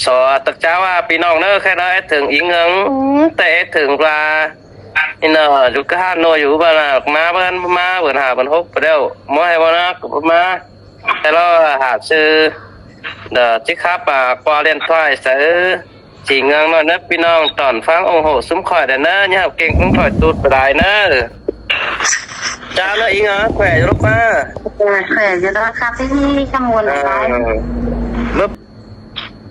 สอตักเจ้าว่าพี่น้องเนอะแค่นั้นถึงอีเงิงแต่ถึงปลานี่เนอะอยู่ก็ห้าโนอยู่บ้านมาเพิ่นมาเพิ่นหาเพิ่นฮกไปแล้วมอให้บ่นะก็มาแต่เราหาซื้อจิครับกว่าเรียนถ้อยซื้อจีเงิงเนาะนะพี่น้องตอนฟังโอ้โหซุ้มข่อยเด้อนะเนี่ยเก่งของข่อยตูดไปได้นะจ้าเนาะอีเงาแขวอยู่ลูกมาแขวนอยู่นะครับที่ข้างบนอะไรลบ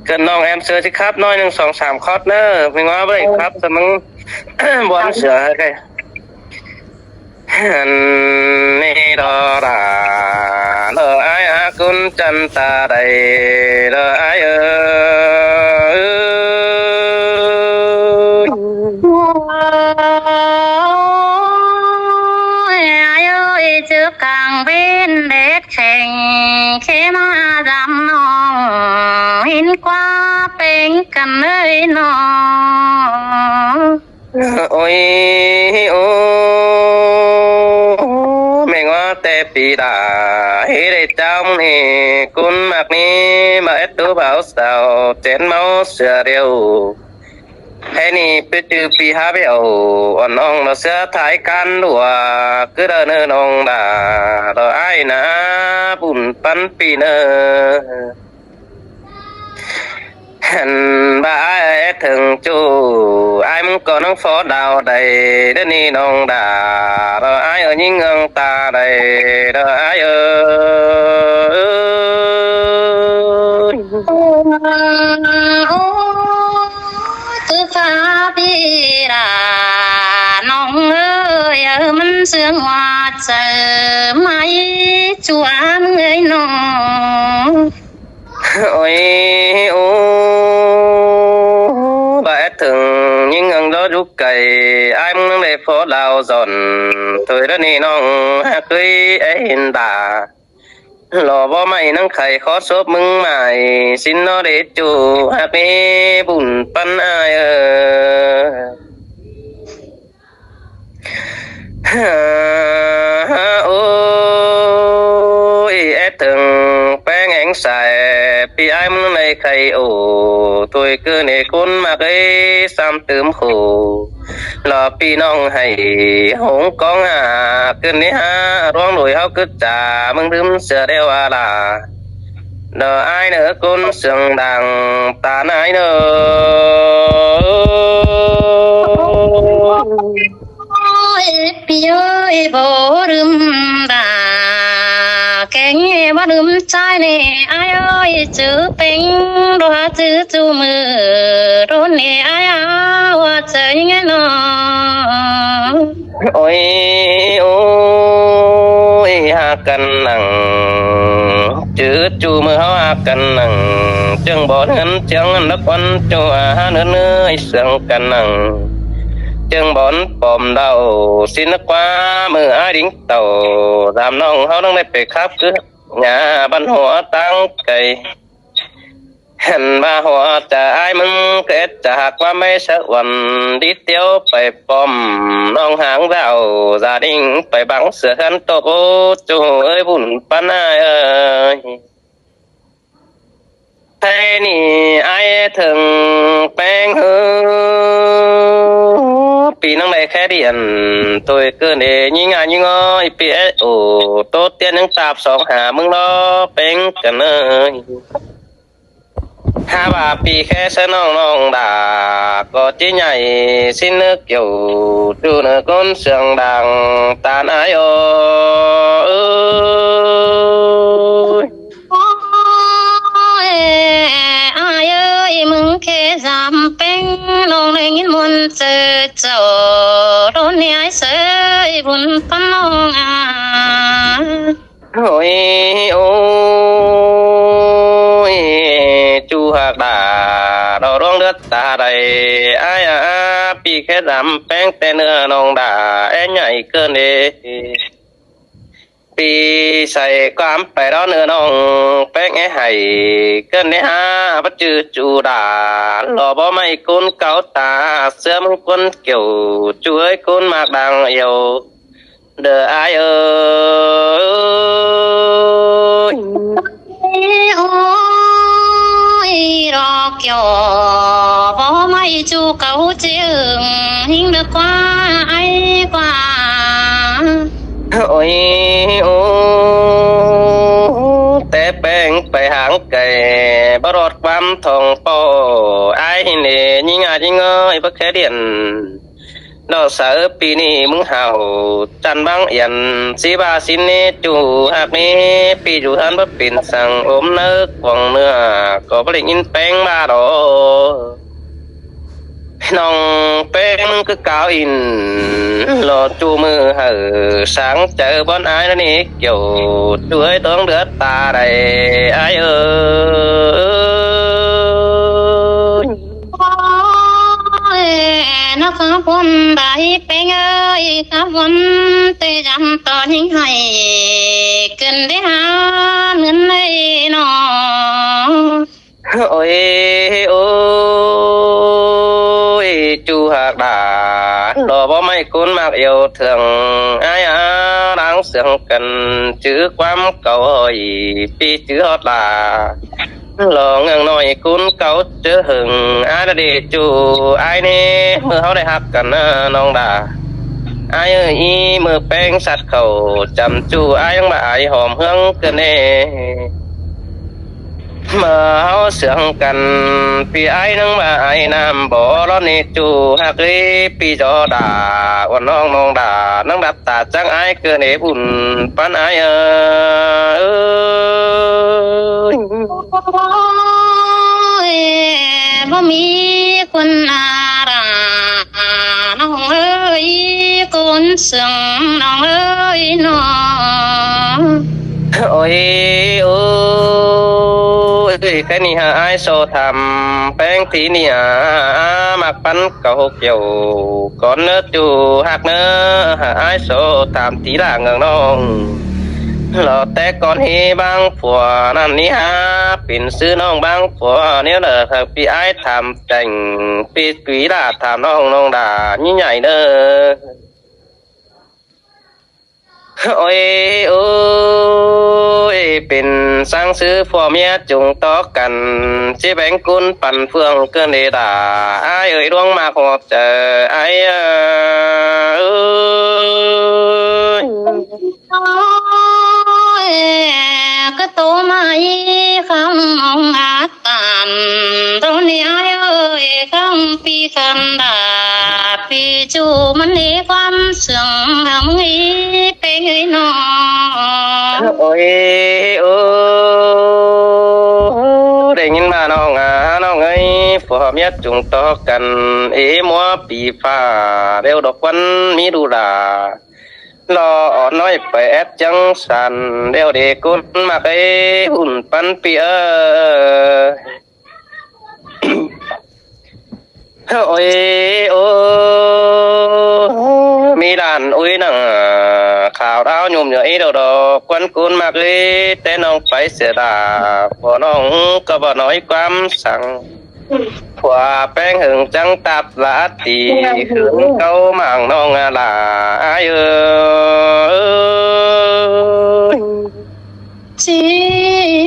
กันน้องแอมเสือสิครับน้อย1 2 3คอร์สเนอร์ไม่ง้อบ่ได้ครับแต่มึงบอลเสือไงนี่ดอราเลอไออากุนจันตาใดเลอไอtrước càng bên đét khèn khế ma dằm nòng hin qua bên cầm nơi nọ ôi ô mẹ ngó tê pì đà hí đây trong thì cún mặc ni mà ít đứa bảo sao chén máu sửa đều thếนี่ไปจือปีหาไปเอาอ่อนน้องเราเสื้อท้ายกันดัวคือเดินน้องด่าเราไอ้นะบุญปันปีเนอหันบ่ายถึงจูไอ้มึงก็น้องฟอดาวใดเดี๋ยวนี้น้องด่าเราไอ้ยิ่งเงิงตาใดเราไอ้từ pha bi ra nong ơi mình sương hoa chờ mai chúa người nọ ôi ô bà thường những ngân đó rút cày ai muốn để phố đào giòn tôi đó nè non cưới ấy hiện tà lò bó mày nắng khẩy khó xốp mừng mày xin nó để chủ happy bùn pan ai ôi em từng bé ngán xài vì ai muốn này khẩy ồ tôi cứ nề cún mà cái xăm tươm khổ lò pi nong hay hổng con cứ nề ha roang đuổi hao cứ trả mừng đếm sửa đeo là nợ ai nữa cún sừng đằng tàn ai nữa ôi bố đừng đà cái nghe bố đừng trai nè ai ơi chữ bánh đồ chữ chú mưa đồ nè ai hoa chơi nghe nó ôi ôi ha cần nằng chữ chú mưa ha cần nằng chân bỏ ngân chân đất quan cho ha nữa nơi sương cần nằng chân bón bòm đầu xin nó qua mưa ai đính tàu làm nong hao đang đây phải khắp cứ nhà ban hoa tăng cây hẹn ba hoa trả ai mừng kết trả hạt qua mấy sợ quần đi tiêu phải bòm nong hàng vào gia đình phải bằng sửa khăn tổ chú ơi bùn pan ai ơi thế ni ai thường bén hưปีนั่งในแค่เดียนตัวเกินเอยิ่งงานยิ่งอ้อยปีโอ้โตเตี้ยนังตาบสองหามึงล้อเป็นกันเลย5 บาทปีแค่เสน้องน้องด่าก็จีใหญ่สิ้นนึกอยู่ดูเนื้อก้นเสียงดังตาอายโอ้ai ơi mừng khê giảm bánh nong lên những môn chờ chờ đón ai sơi buồn pan nong ôi ôi chú hạc đà đò đong đất ta đầy aiปีแค่ดำแป้งแต่เนื้อน้องด่าแอนใหญ่เกินเลยปีใส่ความไปร้อนเนื้อน้องแป้งไอ้ไห่เกินได้ปัจจุจูด่าหล่อบ่ไม่กุนเกาตาเสื้อมึงกุนเกี่ยวช่วยกุนมากดังเอียวเด้อไอเอ้ย ôi rò kiểu bó may chu cấu chữ hình được qua ai qua ôi ô té bènไปหางไก่บรอดความทองปอไอ้เนี่ยยิ่งอายิ่งเอ้ยบักแค่เดียนดอกสาวปีนี้มึงเห่าจันบางเอียนสีบาสินนี่จูหากนี้ปีอยู่ท่านบ่เป็นสั่งอมเนื้อกวงเนื้อก็บ่ได้ยินแป้งมาดอกน้องแป้งคือเก่าอินรอจูมือเห่อsángเจอบอนอ้ายแล้วนี่เกี่ยวด้วยต้องเดือดตาได้อ้ายเอ้ย nó có buồn đại bên ơi có buồn tôi dám to những ngày cần để hát ngân đây nó ôi ôi chú hạc đã đồ bó mấy cuốn mặc yêu thương ai đang sướng cần chữ quám cầu hồi vì chữ hót là lo ngang nói cuốn cầu chữ hừng ai đã đi chú ai nè mưa háo đại hạc cần nong đà ai ơi y mưa bèn sạt khẩu chăm chú ai ông bà ai hòm hương cơ nè mà háo sướng cần vì ai nâng bà ai nam bỏ lo nè chú hạc đi vì cho đà còn nong nong đà nâng đạp tà chẳng ai cơ nè bùn pan ai ơi bố mi quân ra nong ơi con sướng nong ơi nó ôi ôi cái này hả ai so thầm bén tí nè mặc bánh cầu kiểu con nước chú hạt nữa hả ai so thầm tí là ngừng non lọ té con hi bang phùaนั่นนี่ฮะเป็นซื้อน้องบางผัวเนี่ยเด้อครับพี่ไอ้ทำแต่งพี่กุยด่าทำน้องด่ายิ่งใหญ่เด้อโอ้ยโอ้ยเป็นสร้างซื้อผัวเมียจุงต่อกันสิแบ่งกุนปั่นเฟืองเกินเดด่าไอ้เอ้ยดวงมาขอบเจอไอ้เอ้ยcái tổ mai không mong ác tàn tôi đi ai ơi không pi khăn đà pi chu mình đi quan sương hồng ý pe người nó ôi ô để nhìn mà nó ngay phù hợp nhất chúng to cần ý múa bị phá đều độc quân mi đủ đà lo nói phải ép trắng sàn đều để côn mà cái hùn pan pia ôi ô mi đàn ôi nằng khảo đau nhùm nhở ý đầu đó quân côn mà cái tên ông phải sửa đà bỏ nong có bỏ nói quam sang quả bén hừng trắng tạp lá tì hưởng câu màng non là ai ơi chỉ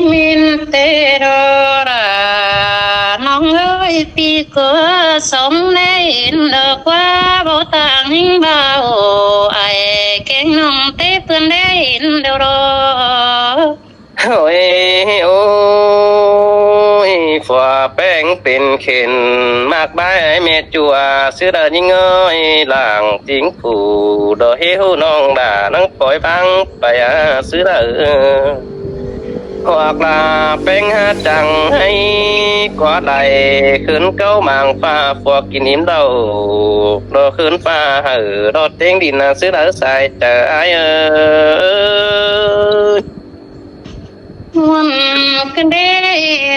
mình tê đó là nong ơi pi cửa sống nên được qua bao tàng hình bao ai kén nong tê phương đến đâu đó ôi ôi phòa bénเป็นเข็นมากบายแม่จัวซื้อดายิ่งเอ้ยหลังจิงผู้ดอเฮหูน้องด่านังปล่อยพังไปซื้อดาhoặc là bén hát chẳng hay quá đầy khấn câu màng pha phò kỷ niệm đầu đồ khấn pha hở đồ tiếng đi là xứ đỡ sai chờ ai ơi muôn cái đê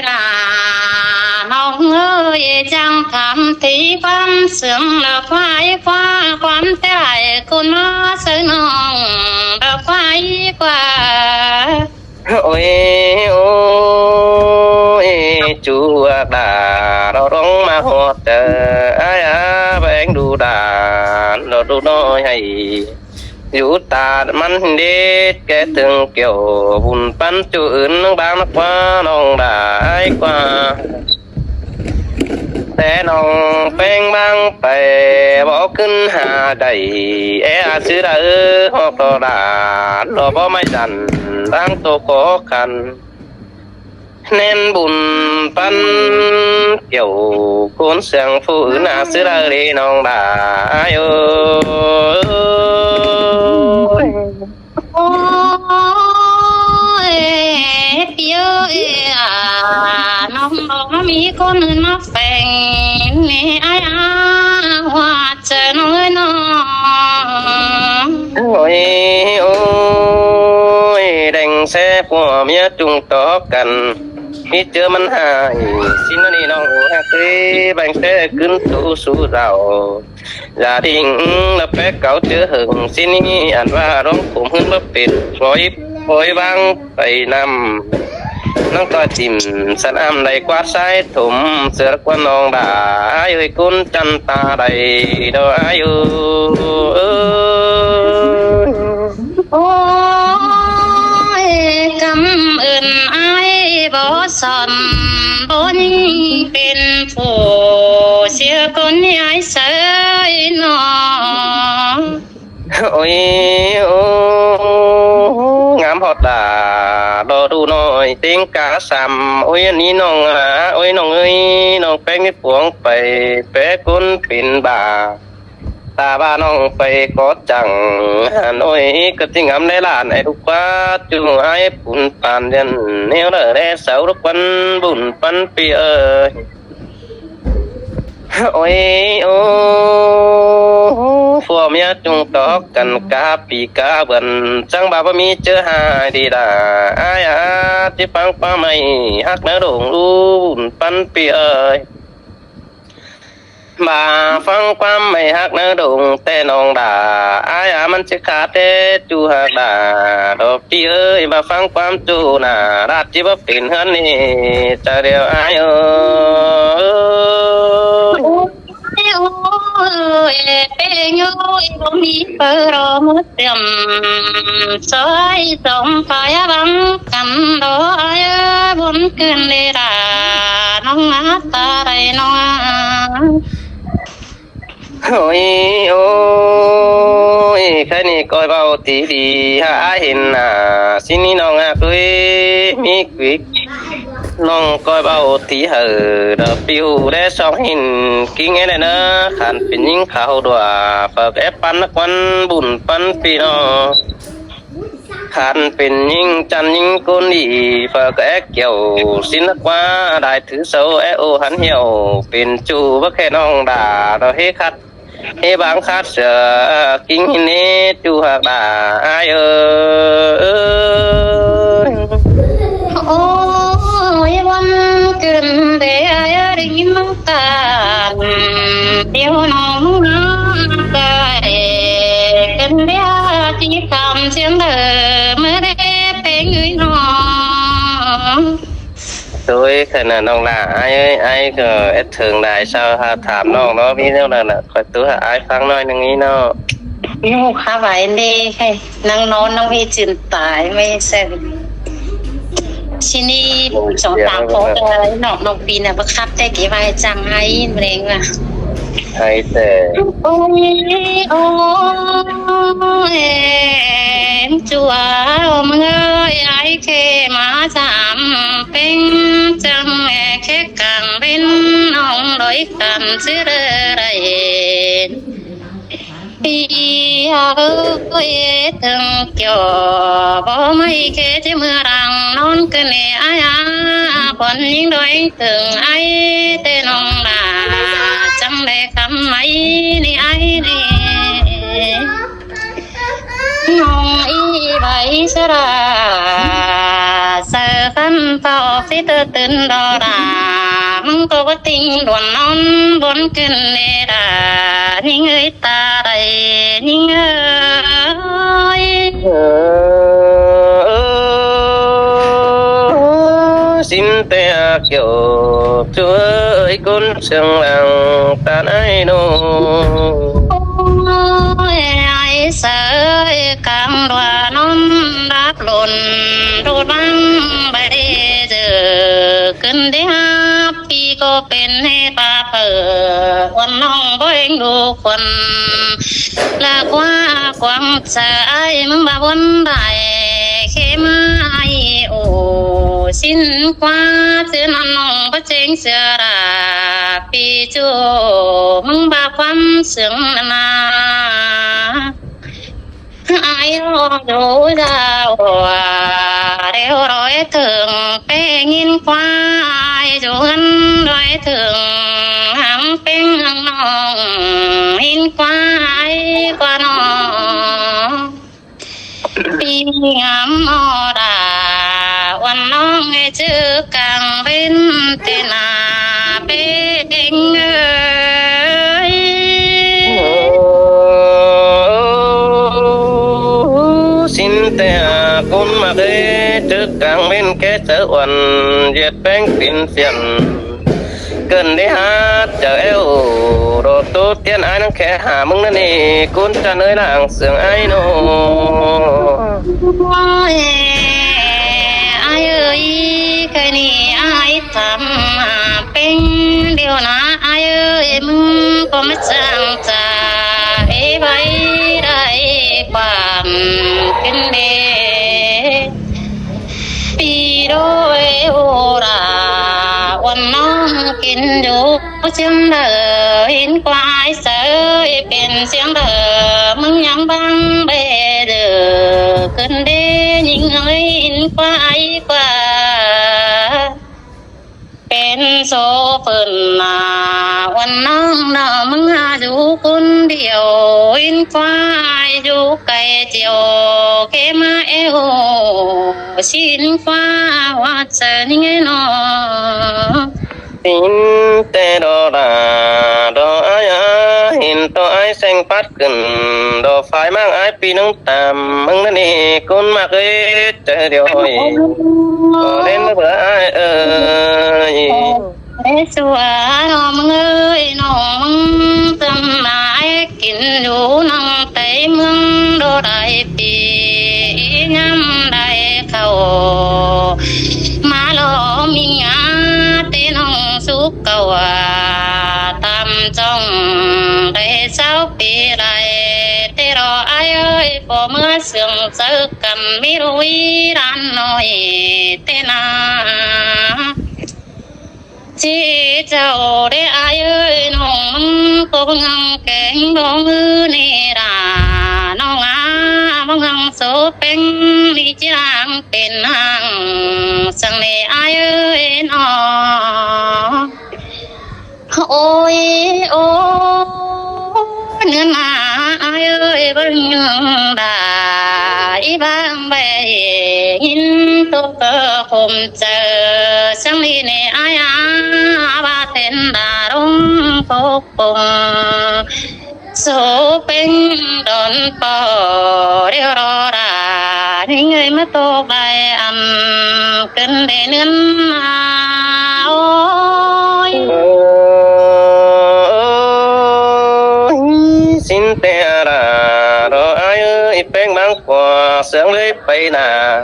là nong ơi chẳng cảm thấy quan sướng là khoái qua quan thế lại con nó sơi nong là khoái qua ôi ôi chú đã đâu đóng mà họ chờ ai bén đu đà nó đu nói hay dù ta mắn đi cái từng kiểu bùn pan chú ướn nó bao nó qua nong đã ai qua แต่น้องแป้งบางไปบอกขึ้นหาได้อาซื้อได้หอกตอดารอบ่ไม่ดันตั้งตัวขอคันเน้นบุญปันเกี่ยวโกนเสียงผู้อื่นซื้อได้น้องดาเอ้ย โอ้ยเปียวน้องบอกว่ามีคนอื่นมาแฝงนี่อ้ายว่าเจอน้อยน้อง โอ้ยโอ้ยแดงแซ่ผัวเมียจุงต่อกันมีเจอมันหายสินนี่น้องฮักเอ้แบ่งแซ่ขึ้นตู้สู่เราอย่าทิ้งละแป๊กเก่าเจอหึงสินี่อันว่าร้องผมขึ้นมาปิดปล่อยบางไปนำน้องต่อจิ้มสันอ้ำได้กวาดสายถมเสือกว่าน้องด่าเอ้ยกุนจันตาได้ดอกอายุเอ้ย โอ้ยกำอื่นอ้ายบ่สอนบ่ยิ่งเป็นผู้เสียคนย้ายเสยน้อง โอ้ยโอ้งามพอตาดอดูหน่อยเต็งกาสามโอ้ยอันนี้น้องโอ้ยน้องเอ้ยน้องแป้งนี่ปวงไปแป้กุนเป็นบาตาบ้าน้องไปกอดจังโอ้ยก็ที่งามในลานไอ้ลูกว่าจุงไอ้ปุ่นปานเดินเนียวเด้เสาลูกปันบุญปันปีเอ้ยโอ้ยโอ้พวกเมียจุงตอกกันกาปีกาเบิ่นจังบาบ่มีเจอหายดีดาอายที่ฟังป้าไม่ฮักนะดงรูนปันปีเอ้ยมาฟังความไม่ฮักนะดงแต่น้องด่าอายมันจะขาดแต่จูฮักด่าดอกพี่เอ้ยมาฟังความจูน่ะราดจิบ่เป็นเฮือนนี่จะเดียวอายเอ้ย โอ้ยเป็นโอ้ยบ่มีเปิดรอมืดเตรียมซอยส่งไฟบังกันดอยบนขึ้นเลยดาน้องอาตาไรน้อง โอ้ยโอ้ยแค่นี้ก็เบาตีดีหาเห็นหน้าสินี่น้องอะคุยมีกวิกน้องก็เบาตีเหอเดอปิวได้สองหินกิ้งไงเนอะขันเป็นยิงเขาดัวฝากแอปปันนักวันบุญปันปีนอขันเป็นยิงจันยิงกุนดีฝากแอเกี่ยวสินักว่าได้ถือเสาแอโอหันเหี่ยวเป็นจูว่าแค่น้องด่าเราเฮคัดเฮบางคัดเสือกิ้งหินนี้จูหักด่าอายเอ้ย โอ้ยวันเกินเดียได้ยินน้องตาเดี๋ยวน้องน้ำตากันเดียจีคำเสียงเธอเมื่อได้เป็นเงยน้อง tôi khởi là nông là ai ơi ai cứ ít thường đại sao ha thảm nông nó biết đâu là khỏi tôi là ai phăng nói năng ý nó ลูกค้าไหวดีให้นางนอนนางมีจินตายไม่เสร็จทีนี้สองตามโพสอะไรน้องปีน่ะบังคับแต่กี่วันจังไห้เรงว่ะ hay thế โอ้ยโอ้ยจัวเมื่อยไอ้เคมาถามเป็นจังแม่แค่กังเป็นน้องลอยกันซื้ออะไรปีเอ้ยถึงเกี่ยวบ่ไม่แค่ที่เมื่อรังนอนกันเนอายาปนยิ่งโดยถึงไอ้เต้น้องลาจังได้คำไหมนี่ไอ้นี่น้องอีใบสระเสือฟันเป่าฟิตตื่นดอรามึงก็ติงดวนนอนบนขึ้นเนดานิ่งเอ้ยตาใดนิ่งเอ้ย xin te kiểu chúa ơi con sương làng ta ai đâu โอ้ยไอ้เสือกลางดวนนอนรักหล่นรูดบังใบเจอขึ้นได้ปี ก็เป็นให้ปลาเปิดวันน้องบ่เองดูคนลากว่ากวางเสยมึงบาวนได้เคมาไอโอสินกว่าเสือนน้องบ่เจงเสือราปีจูมึงบาความเสียงนาไอ้รอดูดาวเร็วร้อยถึงเป็นยินควายจวนร้อยถึงหางเป็นน้องยินควายกว่าน้องปีงามอดาวันน้องให้ชื่อกลางเป็นเตนาเป็นเอ้ยxin te cún mà cái trước càng bên cái sở uẩn diệt bánh tin xiên cần đi hát chờ eo đồ tốt tiên ai năng khẽ hạ mừng nó nè cún cha nơi làng sương ai nô ôi ai ơi cái này ai thầm bên điều na ai ơi mừng có mất sang cha ấy bay đâyความกินเดปีโดยโอราวันน้องกินอยู่เสียงเดินหินควายเสยเป็นเสียงเดินมึงยังบังเบเดือขึ้นเดยิงเอ้ยหินควายกว่าเป็นโซเปินนาวันน้องน่ะมึงหาอยู่คนเดียวอินควายอยู่ไกลเจียวเกมาเอวสินควาว่าจะยังไงน้อ tin te đo là đo ai hin to ai xanh phát cần đo phải mang ai pi nông tạm mừng nó nè con mặc cái trời điều hỏi đến bữa ai ơi ê xua nó mừng ơi nó mừng tâm ai kín đủ nông tây mừng đô đại pi nhắm đại khẩu mà lo mình tên hồng xúc cầu tam trong đây sao bị lại tê rò ai ơi có mưa sương sơ cầm mi rui ran nói tê na chỉ cháu để ai ơi nông cô ngang kén đong nè ra nông mong ngang số pen đi chỉ langเป็นhàng sang nè ai ơi nó ôi ôi nữa mà ai ơi bên đại bang bè nhìn tôi hôm chờ sang đi nè ai ba tên đà đông phố cùng số bên đón bò đeo đò đà những người mất tô bài cần để nương ôi xin te ra đo ai ơi bánh mang quả sương lấy bay nà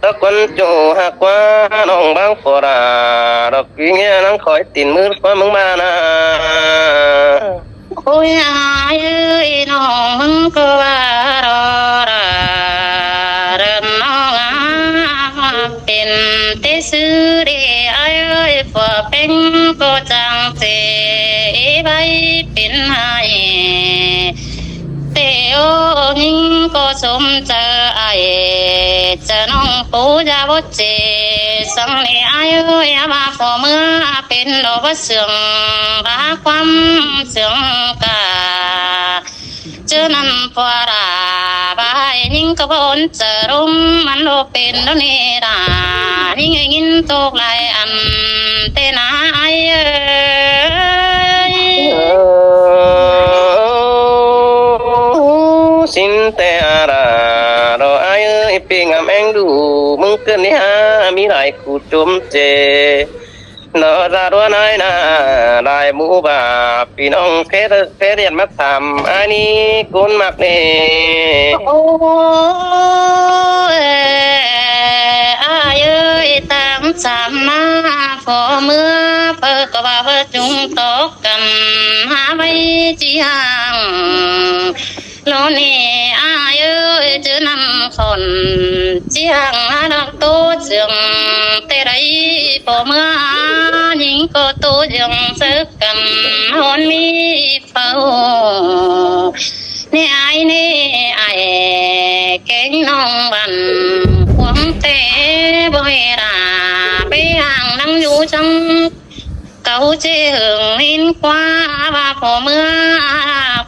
ta quân chủ hạ qua nòng băng phò đà đọc quý nghe nắng khỏi tin mưa qua mừng ba na ôi ai ơi nó mừng cơ ba đò đà đần nóเป็นเตซื้อเดai ơi phòเป็นก็จังเตใบเป็นไห้เตโอนิ่งก็สมเจอไอจะน้องปูจะบ่เจสังเลai ơiมาพอเมื่อเป็นดอกเสื่อมบาความเสื่อมกาเจอนั้นพอราบายนิ่งก็บ่นเจอรุมมันโลเป็นแล้วเนรานิ่งยินตกไหลอันเตนาไอเอ้ย xin te ra đo ai ơi pi ngam anh đủ mừng cơn đi ha mi lại cụ chôm chê nó ra đua nói na đại mũ bà pi nong phê điện mắt thầm ai ni côn mặc nè ôi ai ơi tang สามมาพอเมื่อเปิดก็ว่าเพื่อจุงตกกันหาไว้จีห่างโลนี่อาเอ้ยเจอนำคนจีห่างหาดอกโตเจียงเตไรพอเมื่อยิงก็โตเจียงซึกกันหอนมีเฝ้านี่ไอ้เก่งน้องบันควงเตะบ่ให้ราไปห่างนั่งอยู่จังเก่าเจหึงนินกว่าว่าพอเมื่อ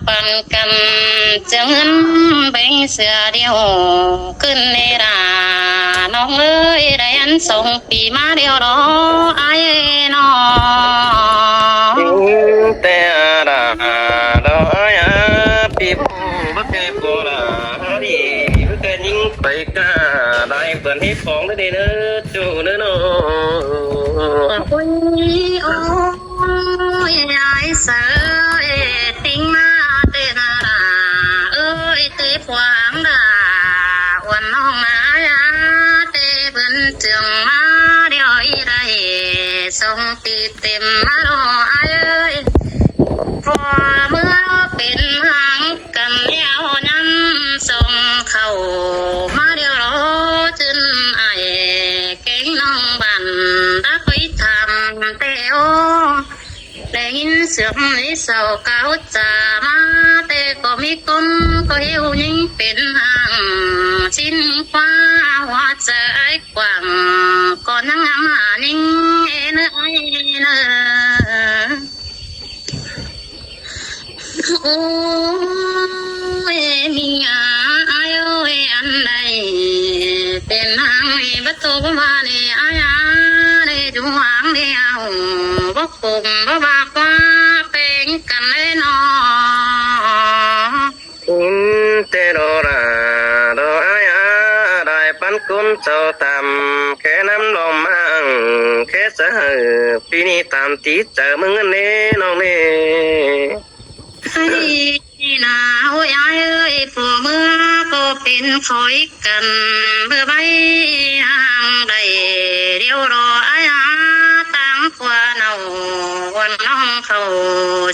ปันกันจะเงินแบ่งเสือเดียวขึ้นในราน้องเอ้ยได้อันส่งปีมาเดียวรอไอ้น้อง แต่ราดอยปีผู้บ่เคยโบราณดีบ่เคยยิงไปกล้าได้เปิดให้ของได้เด้อจูเด้อเนาะ โอ้ยโอ้ยยายเสือติ้งมาเตนาดาเอ้ยเตะขวางดาวันน้องมาเตะเพิ่นจึงมาเดี๋ยวอีได้ส่งตีเต็มมาดอเอ้ยพอเมื่อเป็นหางกันแล้วนั้นส่งเข้ามาเดี๋ยวรอจนไอ้เก่งน้องบันรักไว้ทำเตโอได้ยินเสียงในเสาเก่าจ่ามาแต่ก็มีคนก็หิวยิ่งเป็นหางชิ้นกว่าหัวใจกว้างก็นั่งหานิ่งเนื้อเนื้อ โอ้ยมีอายุอันใดเป็นหางประตูมาเนี่ยอายาเนี่ยจุหางเดียวบ่คุมบ่บากว่าเป็นกันเลยนอ แต่ดอราดออายาได้ปันคุณเจ้าตามแค่น้ำลมมังแค่เสอปีนี้ตามตีเจอมึงเน่น้องเน่ ให้นาโอ้ยอายเอ้ยผัวเมื่อก็เป็นคอยกันเบื่อใบห่างใดเดียวรออายาตั้งกว่าเนาวันน้องเขา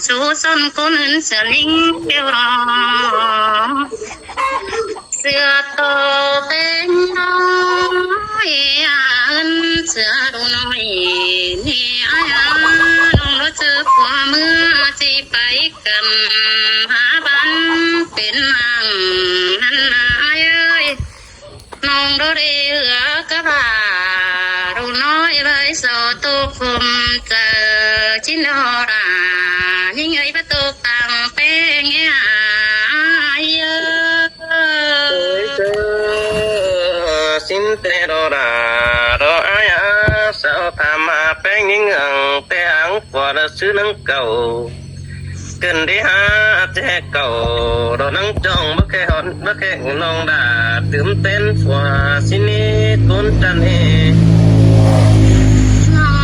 ชูส้นคนอื่นเสือลิงเดียวรอเสือโตเป็นน้อยอันเสือดูน้อยนี่อายาน้องเราเจอผัวเมื่อจีไปกันหาบันเป็นนางนั่นนาเอ้ยน้องเราได้เหลือกะบ่าดูน้อยใบโซตุคุมเจอชินโนรายิ่งไงประตูต่างเป็นเงี้ยเยอะ เจอสินแต่ดอราดออายาสาวตามมาแป้งยิงอังแต่อังกว่าซื้อนังเก่าเกินได้หาแท้เก่าดอนังจ้องบ่แค่หอนบ่แค่น้องดาตื่มเต้นฝัวสินี้ต้นจันเฮ น้อง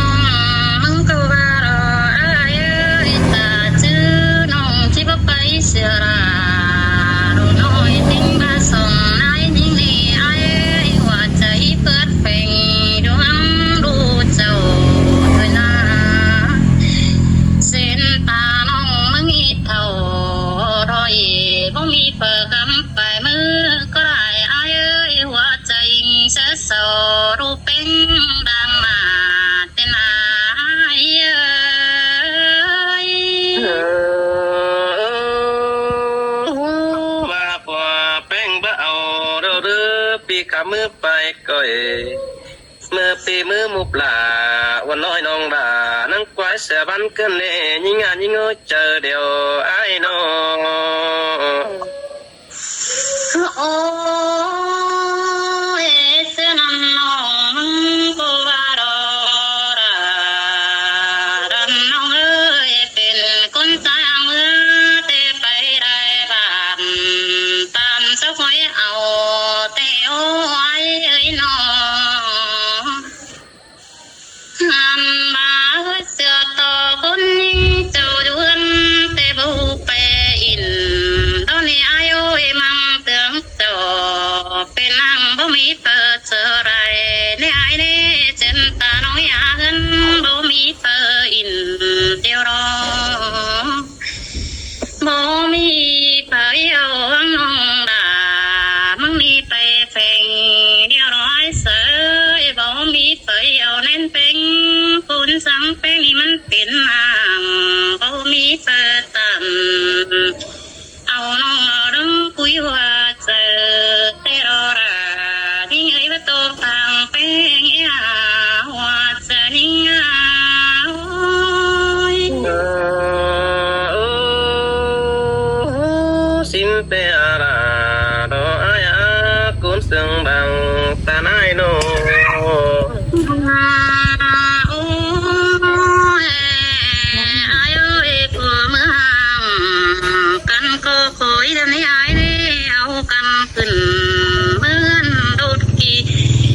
มึงก็ว่าดอกอายเอ้ยตาชื่อน้องที่บ่ไปเสียราดูน้อยทิ้งมาส่งนายยิ่งดีอายเอ้ยว่าใจเปิดเพ่งดวงดูเจ้าด้วยนะเส้นตาน้องมึงอีเท่ารอยบ่มีเปิดคำไปมือก็ได้อายเอ้ยหัวใจเสียเศร้ารูปเป็นดังมาแต่นายเอ้ย ว่าพอแป้งบ่เอาเด้อเด้อปีขามือไปก่อยมือปีมือมุปลาวันน้อยน้องดานังกวายเสียบันเกินเน่ยิงงานยิงเอ้ยเจอเดียวไอ้น้อง โอ้ยเสียน้ำน้องก็ว่าดอกราดันน้องเอ้ยเป็นคนสร้างเมื่อแต่ไปได้บ้านตามเจ้าหอยเอาแต่โอ้ยเอ้ยน้อง งามมาเสือต่อคนยิงเจ้าดวนแต่บูไปอินตอนนี้อายุมังเตืองเจ้าเป็ นสังเป็นนี่มันเป็นอ่างบ่มีเปิดตันเอาน้องเอาดังคุยว่าเจอแต่รอราที่เอ้ยว่าโตทางเป็นอ่าว่าจะนิ่งอ่าโอ้ย xin pe ra đó ai cũng sương bằng ta nai nô กันก็คอยทำให้อายได้เอากันขึ้นเหมือนโดดกี่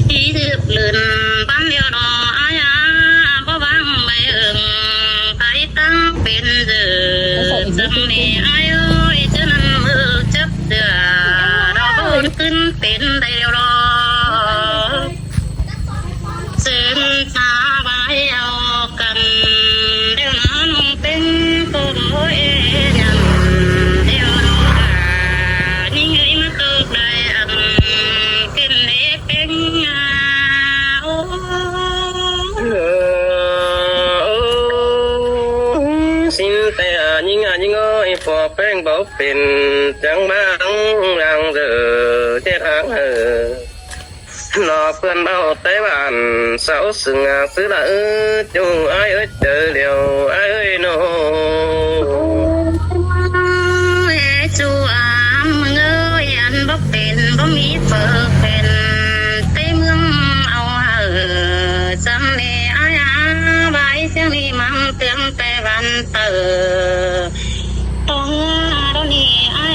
ที่ถือเลื่อนบ้านเดียวดออายบ่บังไม่ไปตั้งเป็นเดือจำนี่อายเจ้านั้นมือจับเดือเราบ่ขึ้นเป็นได้รอเส้นทางไปเอากันเดี๋ยวนั้นเป็นตัวเองเดี๋ยวนี่ไงมาตกได้อันกินเล็กเป็นโอ้ xin pe nhưng ơi phò phèn bảo phèn chẳng mang rằng giờ chết hàng hờ nó phơn bao tế bàn sáu sừng xứ là chung ai ơi chờ liều ai ơi nô จูมึงเอ้ยอันบ่เป็นบ่มีเปิดเป็นเต้เมืองเอาจำเนอายใบเสียงนี้มันเตือนแต่วันเตอต้องตอนนี้อาย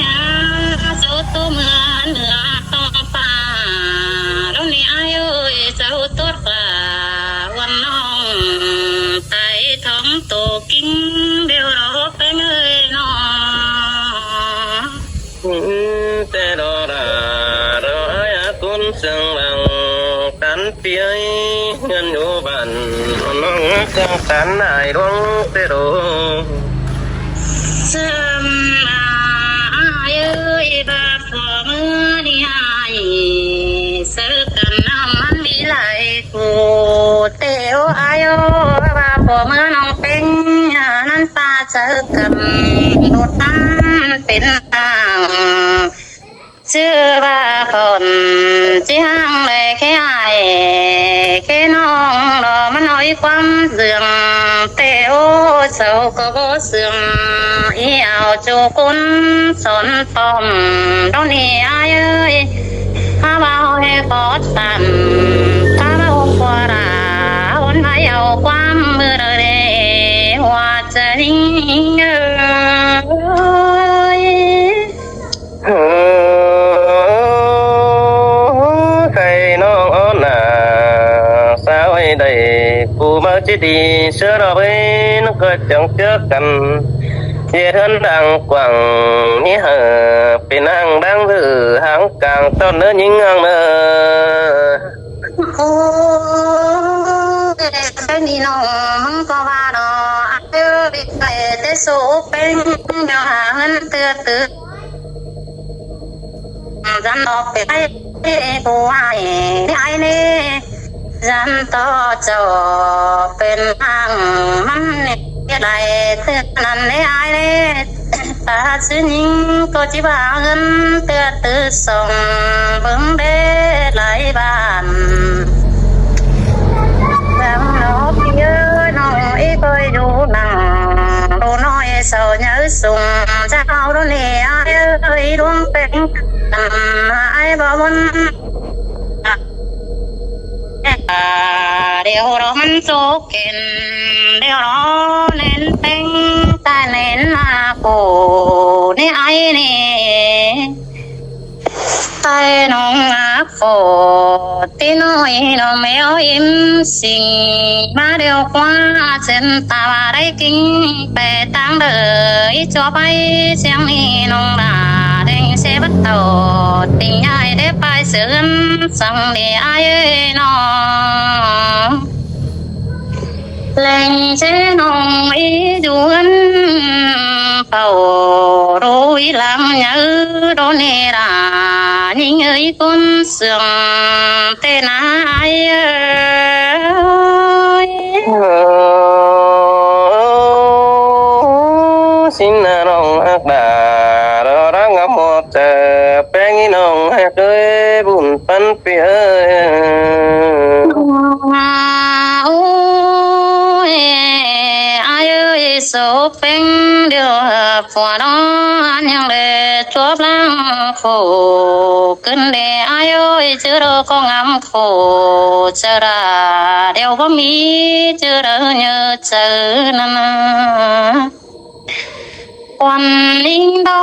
เจ้าตัวเมืองเหนือต้องป่าตอนนี้อายเอ้ยเจ้าตัวป่าวันน้องไต่ท้องโตกิ้งเดี๋ยวเราไปเงยน้อง te đó là đó ai cũng sương bằng tán phía nhân nhũ bàn nó chẳng tán ai đúng te đồ สมาเอ้ยบาพอมือนี่หายเสือกันน้ำมันมีไหลกูเตวอายบาพอมือน้องเป็นนั้นตาเสือกันดูตั้งเป็นทางชื่อว่าคนที่ห้างเลยแค่ไอ้แค่น้องรอมันน้อยความเสื่อมเตโอเศร้าก็บ่เสื่อมอีเอาจูกุนสนปอมตรงนี้อายเอ้ยถ้าเบาให้กอดตันถ้าเบากว่าราวันไปเอาความมือเลยว่าจะนิ่งเอ้ย thầy nó ôn sao ấy đây cụ mới chết đi sửa đó với nó có chẳng trước cần về thân đang quẳng ní hờ bên hàng đang thử hàng càng to nữa những hàng nữa โอ้เป็นนี่น้องมึงก็ว่าดอกเอ้ยไปแต่สูเป็นเดี๋ยวหาเงินเตือตื้อจันออกไปกูไอ้ไอ้นี่จันต่อจอเป็นทางมันเนี่ยไรเตือนั่นไอ้นี่ตาซื้อยิงก็จิบาเงินเตือตื้อส่งเบิ่งเด้หลายบ้านEm nó phía nó ý coi đủ nặng đủ nói sao nhớ sùng sao đó nè ai ơi luôn bên ai bảo muốn điều đó mình số kiện điều đó nên tên ta nên là cổ nè ai nè tay nong ác phổ tin nói nó méo im xinh mà điều qua trên ta đây kinh bè tăng đời cho bay xem đi nong đã định sẽ bắt đầu tình ai để bay sướng sang để ai ơi nó lên chế nong ý duân phẩu đôi lăng nhớ đó nè là những người con sương tên ai ơi xin nong hạc đà đó đã ngắm một giờ bé nghĩ nong hạc ơi buồn phân phía ôi ai ơi số phanh điều phò đó nhưng để chuốc lăng khổ cơn để ai ơi chưa đâu có ngắm khổ chờ ra đều có mi chưa đâu nhớ chờ nè quan linh đó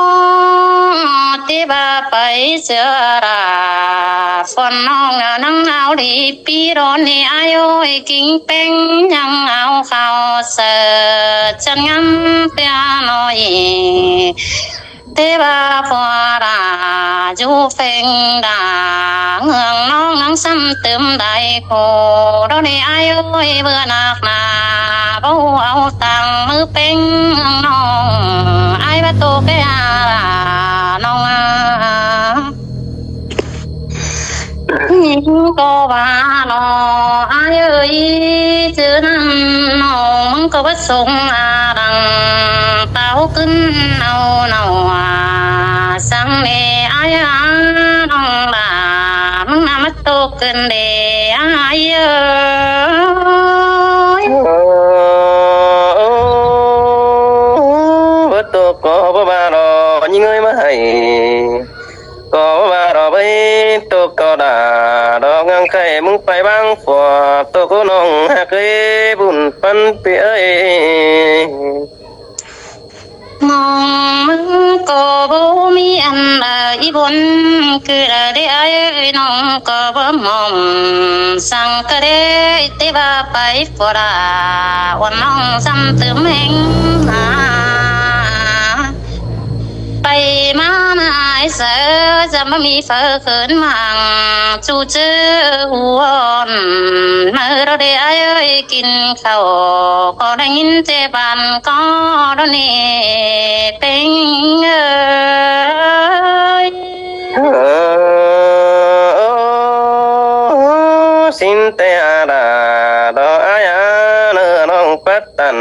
tí ba bảy giờ ra phần nong nắng áo đi pi đón đi ai ơi kinh beng nhang áo khao sợ chân ngắm piano tí ba phò ra du phèn đà ngưỡng nong nắng xăm tươm đại khổ đó đi ai ơi vừa nạc nà bố áo tàng mưa beng nong ai bắt tô cái nong những cô bà nó ai ơi chứ nó mong có bắt sung đằng tao cưng nào nào sang để ai nong là mong làm mất tô cưng để ai ơi bớt tô có ba đó những người mà hay có ba đó bây tô có đà đó ngang khay muốn phải băng phò tô có nong hạc ơi buồn phân phía mong có bố mi ăn là ý bốn cứ là để ai nong có bố mong sang cái để tế ba bảy phò đà quan nong xăm tươm hình bay má nai sợจะไม่มีเฟอขืนมังจูเจอหัวเมื่อเราได้ไอ้กินข้าวก็ได้ยินเจ็บันก็ได้นี่เป็นเอ้ย xin te đà đó ai nơ nong phát tần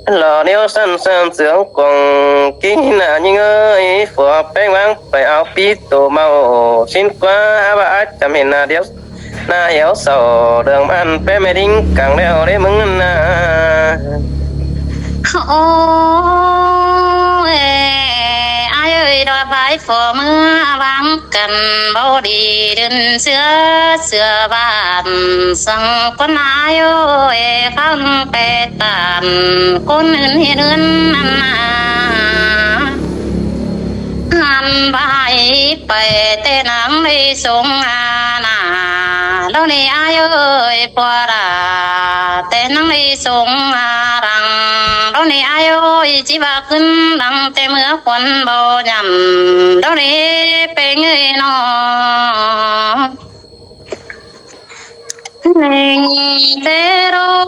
lò nêu sân sân sướng cùng kỹ là những ơi phù bánh vắng phải áo pí tổ màu xin qua bà chăm hình là điếu na héo sầu đường ăn bé mê đinh càng đeo để mừng na ôi ai ơi đòi phải phò mưa vắng cần bao đi đừng xưa bàn sang con ai ơi không bê tàn con hiền ơn ăn bài bài tên nắng đi xuống nà đó đi ai ơi qua đà tên nắng đi xuống rằng đó đi ai ơi chỉ bà cưng đằng tên mưa quần bao nhầm đó đi bê người nó nên thế đó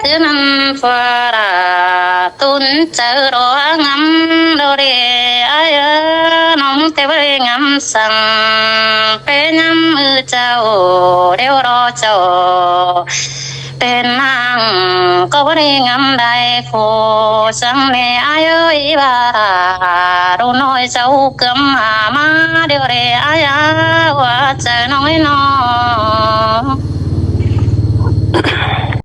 chứ nằm qua đà tuôn chờ đó ngắm đó đi ai nóng thế với ngắm sang bê nhắm mưa chào đeo đó chào bên nàng có đi ngắm đại phù sang nè ai ơi bà đâu nói cháu cấm mà điều để ai quá trời nói nó